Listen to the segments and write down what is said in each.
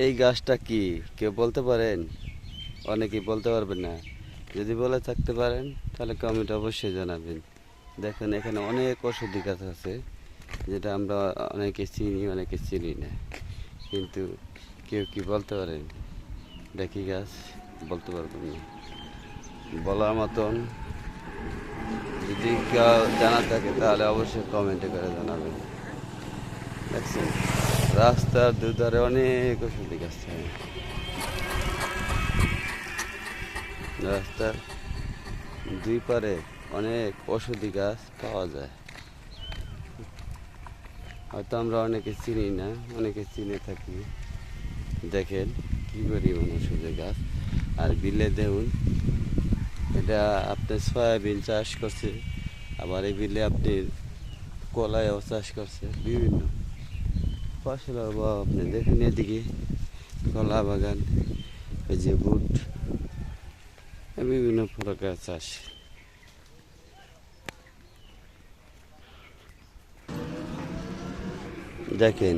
এই গাছটা কি কেউ বলতে পারেন? অনেকেই বলতে পারবেন না। যদি বলে থাকতে পারেন তাহলে কমেন্ট অবশ্যই জানাবেন। দেখেন এখানে অনেক ওষুধি গাছ আছে, যেটা আমরা অনেকে চিনি অনেকে চিনি না, কিন্তু কেউ কি বলতে পারেন দেখি গাছ? বলতে পারবেন না। বলার মতন যদি কেউ জানা থাকে তাহলে অবশ্যই কমেন্টে করে জানাবেন। দেখছেন রাস্তার দুধারে অনেক ওষুধি গাছ থাকে। রাস্তার দুই পারে অনেক ওষুধি গাছ পাওয়া যায়। হয়তো আমরা অনেকে চিনি না, অনেকে চিনে থাকি। দেখেন কি পরিমাণ ওষুধি গাছ। আর বিলে দেখুন, এটা আপনি সয়াবিন চাষ করছে, আবার এই বিলে আপনি কলাইও চাষ করছে, বিভিন্ন ফসল আপনি দেখেন। এদিকে কলা বাগান, এই যে বুট, বিভিন্ন প্রকার চাষ। দেখেন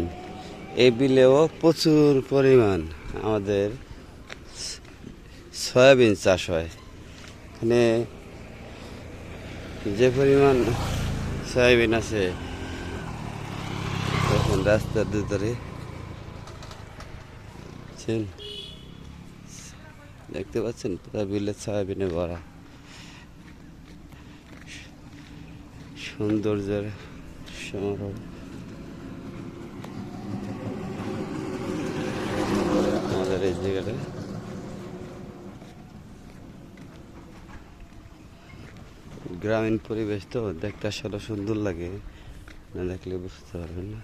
এই বিলেও প্রচুর পরিমাণ আমাদের সয়াবিন চাষ হয়। এখানে যে পরিমাণ সয়াবিন আছে, এখন রাস্তার দুধারে দেখতে পাচ্ছেন পুরো বিলের সয়াবিনে ভরা। সৌন্দর্যের সমারোহ আমাদের এই জায়গাটা। গ্রামীণ পরিবেশ তো দেখতে আসলে সুন্দর লাগে, না দেখলে বুঝতে পারবেন না।